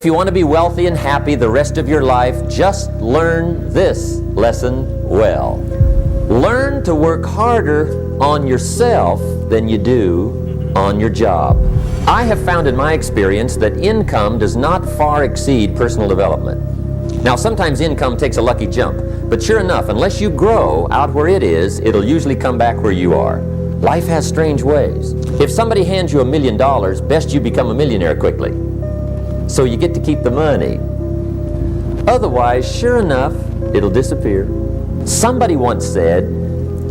If you want to be wealthy and happy the rest of your life, just learn this lesson well. Learn to work harder on yourself than you do on your job. I have found in my experience that income does not far exceed personal development. Now, sometimes income takes a lucky jump, but sure enough, unless you grow out where it is, it'll usually come back where you are. Life has strange ways. If somebody hands you $1 million, best you become a millionaire quickly, so you get to keep the money. Otherwise, sure enough, it'll disappear. Somebody once said,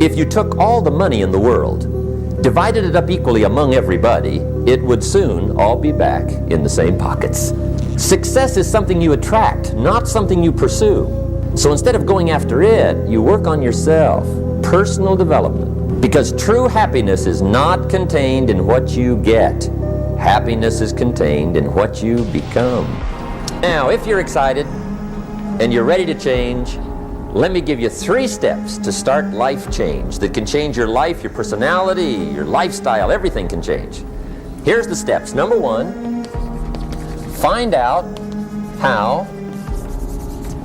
if you took all the money in the world, divided it up equally among everybody, it would soon all be back in the same pockets. Success is something you attract, not something you pursue. So instead of going after it, you work on yourself, personal development. Because true happiness is not contained in what you get. Happiness is contained in what you become. Now, if you're excited and you're ready to change, let me give you 3 steps to start life change that can change your life, your personality, your lifestyle, everything can change. Here's the steps. Number 1, find out how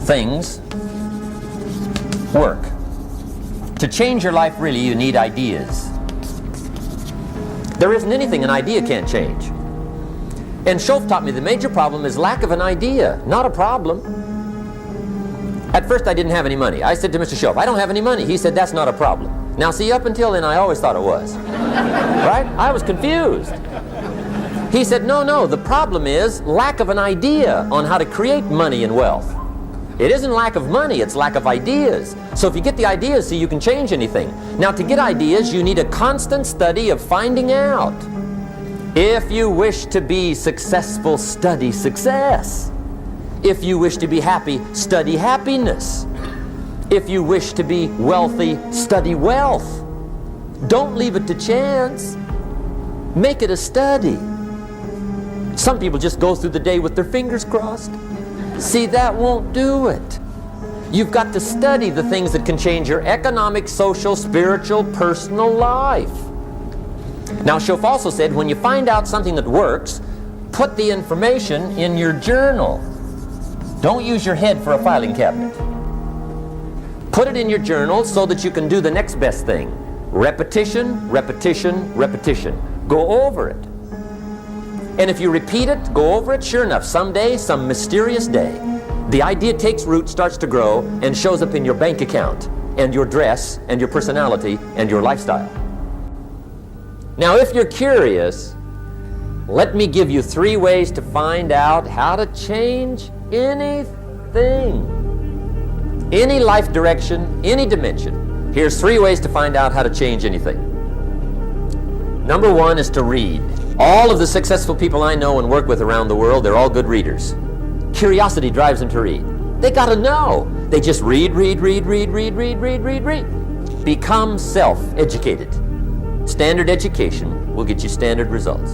things work. To change your life, really, you need ideas. There isn't anything an idea can't change. And Schoaf taught me the major problem is lack of an idea, not a problem. At first I didn't have any money. I said to Mr. Schoaf, I don't have any money. He said, that's not a problem. Now see, up until then I always thought it was. Right? I was confused. He said, no, the problem is lack of an idea on how to create money and wealth. It isn't lack of money, it's lack of ideas. So if you get the ideas, see, you can change anything. Now, to get ideas, you need a constant study of finding out. If you wish to be successful, study success. If you wish to be happy, study happiness. If you wish to be wealthy, study wealth. Don't leave it to chance. Make it a study. Some people just go through the day with their fingers crossed. See, that won't do it. You've got to study the things that can change your economic, social, spiritual, personal life. Now, Schoaf also said, when you find out something that works, put the information in your journal. Don't use your head for a filing cabinet. Put it in your journal so that you can do the next best thing. Repetition, repetition, repetition. Go over it. And if you repeat it, go over it, sure enough, someday, some mysterious day, the idea takes root, starts to grow, and shows up in your bank account, and your dress, and your personality, and your lifestyle. Now, if you're curious, let me give you 3 ways to find out how to change anything. Any life direction, any dimension. Here's 3 ways to find out how to change anything. Number 1 is to read. All of the successful people I know and work with around the world, they're all good readers. Curiosity drives them to read. They gotta know. They just read. Become self-educated. Standard education will get you standard results.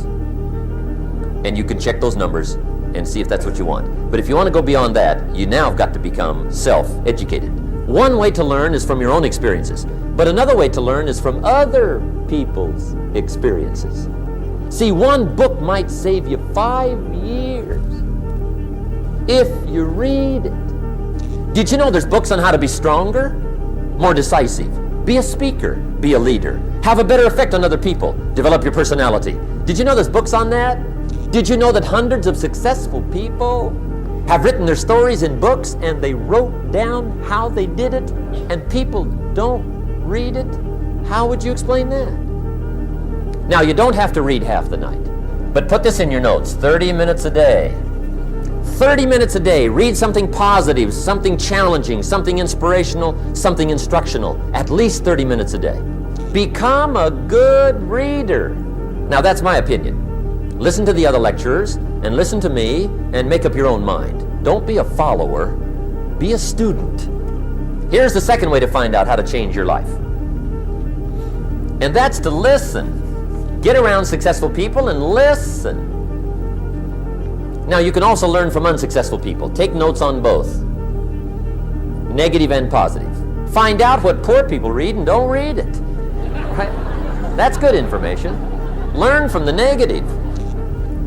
And you can check those numbers and see if that's what you want. But if you want to go beyond that, you now have got to become self-educated. One way to learn is from your own experiences, but another way to learn is from other people's experiences. See, one book might save you 5 years if you read it. Did you know there's books on how to be stronger, more decisive, be a speaker, be a leader, have a better effect on other people, develop your personality? Did you know there's books on that? Did you know that hundreds of successful people have written their stories in books and they wrote down how they did it, and people don't read it? How would you explain that? Now, you don't have to read half the night, but put this in your notes, 30 minutes a day. 30 minutes a day, read something positive, something challenging, something inspirational, something instructional, at least 30 minutes a day. Become a good reader. Now, that's my opinion. Listen to the other lecturers, and listen to me, and make up your own mind. Don't be a follower, be a student. Here's the second way to find out how to change your life. And that's to listen. Get around successful people and listen. Now, you can also learn from unsuccessful people. Take notes on both, negative and positive. Find out what poor people read and don't read it. Right? That's good information. Learn from the negative.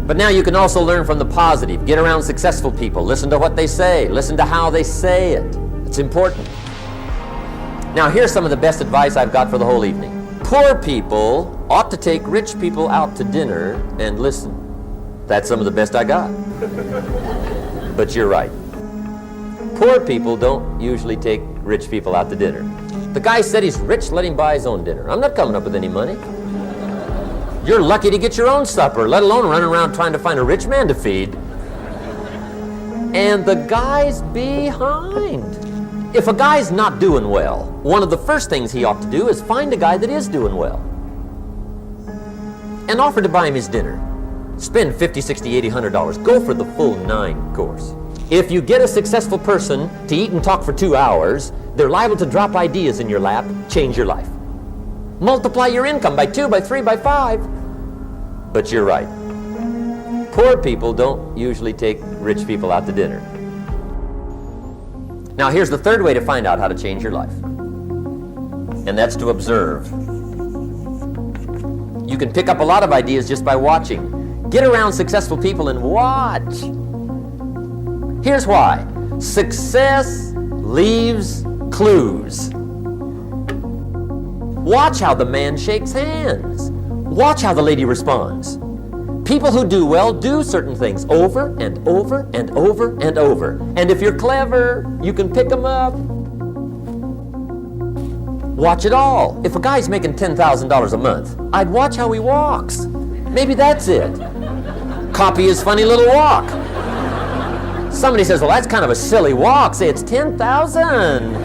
But now you can also learn from the positive. Get around successful people. Listen to what they say. Listen to how they say it. It's important. Now here's some of the best advice I've got for the whole evening. Poor people ought to take rich people out to dinner and listen. That's some of the best I got. But you're right. Poor people don't usually take rich people out to dinner. The guy said he's rich, let him buy his own dinner. I'm not coming up with any money. You're lucky to get your own supper, let alone running around trying to find a rich man to feed. And the guy's behind. If a guy's not doing well, one of the first things he ought to do is find a guy that is doing well and offer to buy him his dinner. Spend $50, $60, $80, $100. Go for the full 9 course. If you get a successful person to eat and talk for 2 hours, they're liable to drop ideas in your lap, change your life. Multiply your income by 2, by 3, by 5. But you're right. Poor people don't usually take rich people out to dinner. Now here's the third way to find out how to change your life. And that's to observe. You can pick up a lot of ideas just by watching. Get around successful people and watch. Here's why. Success leaves clues. Watch how the man shakes hands. Watch how the lady responds. People who do well do certain things over and over and over and over. And if you're clever, you can pick them up. Watch it all. If a guy's making $10,000 a month, I'd watch how he walks. Maybe that's it. Copy his funny little walk. Somebody says, well, that's kind of a silly walk. Say, it's 10,000.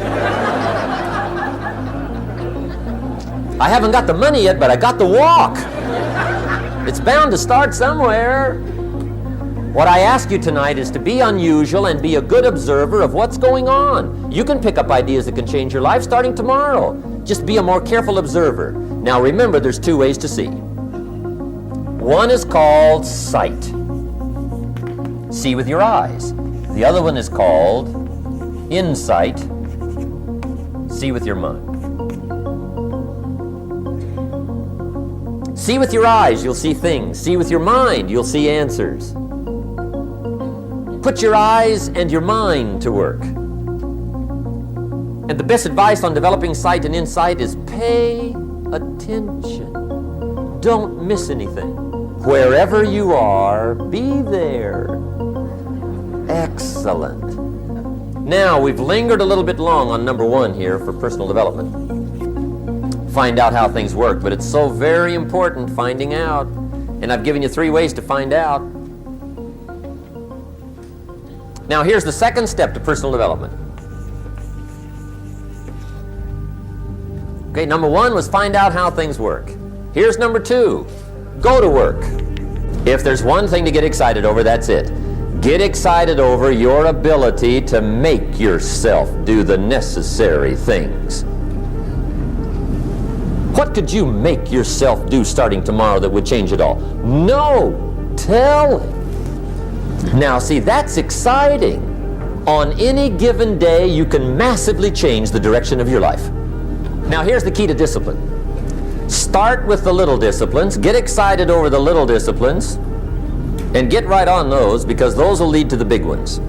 I haven't got the money yet, but I got the walk. It's bound to start somewhere. What I ask you tonight is to be unusual and be a good observer of what's going on. You can pick up ideas that can change your life starting tomorrow. Just be a more careful observer. Now remember, there's 2 ways to see. One is called sight. See with your eyes. The other one is called insight. See with your mind. See with your eyes, you'll see things. See with your mind, you'll see answers. Put your eyes and your mind to work. And the best advice on developing sight and insight is pay attention. Don't miss anything. Wherever you are, be there. Excellent. Now, we've lingered a little bit long on number 1 here for personal development. Find out how things work, but it's so very important finding out. And I've given you 3 ways to find out. Now here's the second step to personal development. Okay, number 1 was find out how things work. Here's number 2, go to work. If there's one thing to get excited over, that's it. Get excited over your ability to make yourself do the necessary things. What could you make yourself do starting tomorrow that would change it all? No, tell him. Now see, that's exciting. On any given day, you can massively change the direction of your life. Now here's the key to discipline. Start with the little disciplines, get excited over the little disciplines, and get right on those, because those will lead to the big ones.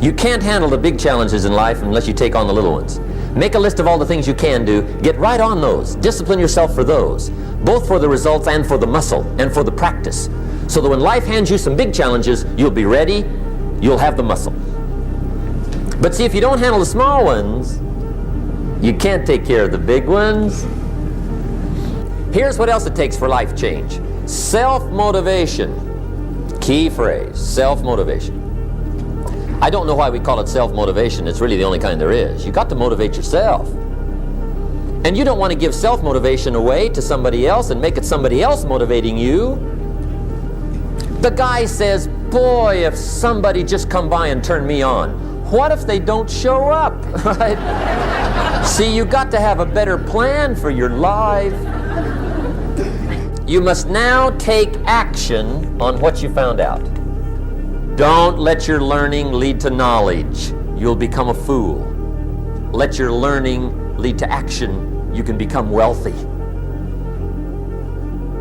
You can't handle the big challenges in life unless you take on the little ones. Make a list of all the things you can do. Get right on those. Discipline yourself for those, both for the results and for the muscle and for the practice, so that when life hands you some big challenges, you'll be ready, you'll have the muscle. But see, if you don't handle the small ones, you can't take care of the big ones. Here's what else it takes for life change. Self-motivation. Key phrase, self-motivation. I don't know why we call it self-motivation. It's really the only kind there is. You got to motivate yourself. And you don't want to give self-motivation away to somebody else and make it somebody else motivating you. The guy says, boy, if somebody just come by and turn me on. What if they don't show up? Right? See, you got to have a better plan for your life. You must now take action on what you found out. Don't let your learning lead to knowledge. You'll become a fool. Let your learning lead to action. You can become wealthy.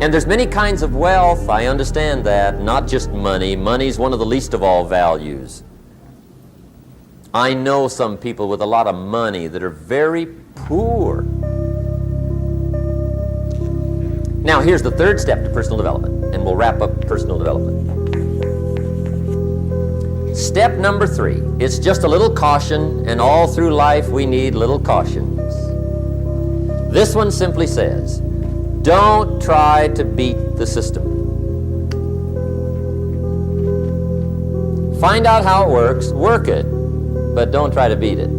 And there's many kinds of wealth, I understand that, not just money. Money's one of the least of all values. I know some people with a lot of money that are very poor. Now here's the third step to personal development, and we'll wrap up personal development. Step number 3, it's just a little caution, and all through life we need little cautions. This one simply says, don't try to beat the system. Find out how it works, work it, but don't try to beat it.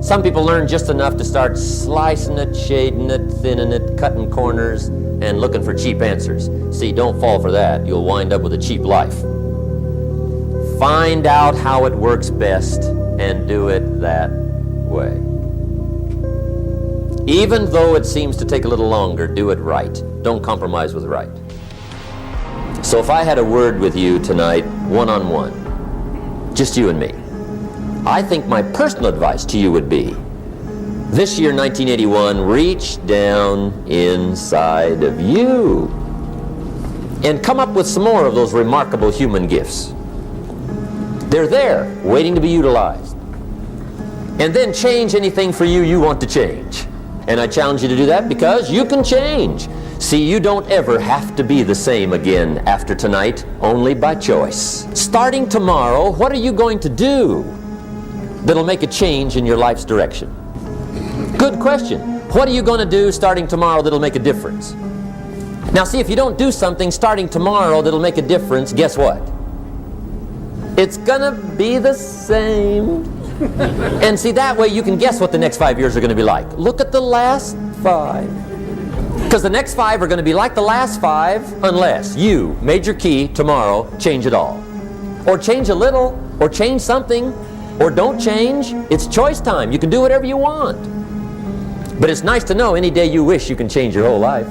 Some people learn just enough to start slicing it, shading it, thinning it, cutting corners, and looking for cheap answers. See, don't fall for that. You'll wind up with a cheap life. Find out how it works best and do it that way. Even though it seems to take a little longer, do it right. Don't compromise with right. So if I had a word with you tonight, one-on-one, just you and me, I think my personal advice to you would be, this year, 1981, reach down inside of you and come up with some more of those remarkable human gifts. They're there, waiting to be utilized. And then change anything for you you want to change. And I challenge you to do that because you can change. See, you don't ever have to be the same again after tonight, only by choice. Starting tomorrow, what are you going to do that'll make a change in your life's direction? Good question. What are you going to do starting tomorrow that'll make a difference? Now see, if you don't do something starting tomorrow that'll make a difference, guess what? It's gonna be the same. And see, that way you can guess what the next 5 years are going to be like. Look at the last 5. Because the next 5 are going to be like the last 5 unless you, major key, tomorrow, change it all. Or change a little, or change something, or don't change. It's choice time. You can do whatever you want. But it's nice to know any day you wish you can change your whole life.